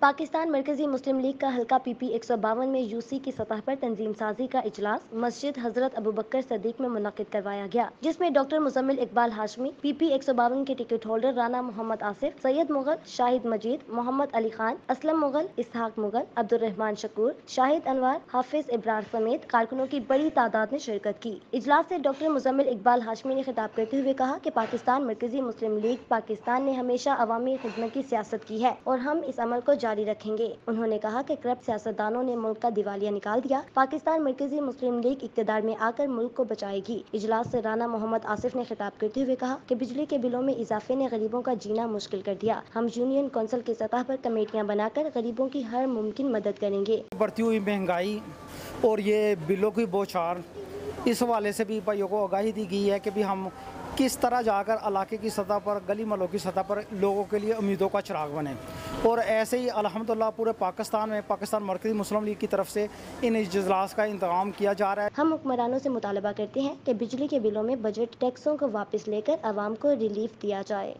पाकिस्तान मरकजी मुस्लिम लीग का हल्का PP 152 में UC की सतह पर तंजीम साजी का इजलास मस्जिद हजरत अबू बकर सदीक में मुनक्किद करवाया गया, जिसमें डॉक्टर मुजम्मिल इकबाल हाशमी, PP 152 के टिकट होल्डर राना मोहम्मद आसिफ, सैयद मुगल, शाहिद मजीद, मोहम्मद अली खान, असलम मुगल, इसहाक मुगल, अब्दुल रहमान शकूर, शाहिद अनवर, हाफिज इब्रार समेत कारकुनों की बड़ी तादाद ने शिरकत की। इजलास से डॉक्टर मुजम्मिल इकबाल हाशमी ने खिताब करते हुए कहा कि पाकिस्तान मरकजी मुस्लिम लीग पाकिस्तान ने हमेशा अवामी खिदमत की सियासत की है और हम इस अमल को जारी रखेंगे। उन्होंने कहा कि करप्ट सियासतदानों ने मुल्क का दिवालिया निकाल दिया। पाकिस्तान मरकजी मुस्लिम लीग इक़्तिदार में आकर मुल्क को बचाएगी। इजलास से राना मोहम्मद आसिफ ने खिताब करते हुए कहा कि बिजली के बिलों में इजाफे ने गरीबों का जीना मुश्किल कर दिया। हम यूनियन कौंसिल की सतह पर कमेटियां बनाकर गरीबों की हर मुमकिन मदद करेंगे। बढ़ती हुई महंगाई और ये बिलों की बौछार, इस हवाले से भी भाइयों को आगाही दी गई है कि भी हम किस तरह जाकर इलाके की सतह पर, गली महलों की सतह पर लोगों के लिए उम्मीदों का चिराग बने। और ऐसे ही अल्हम्दुलिल्लाह पूरे पाकिस्तान में पाकिस्तान मरकज़ी मुस्लिम लीग की तरफ से इन इजलास का इंतज़ाम किया जा रहा है। हम हुक्मरानों से मुतालबा करते हैं कि बिजली के बिलों में बजट टैक्सों को वापस लेकर आवाम को रिलीफ दिया जाए।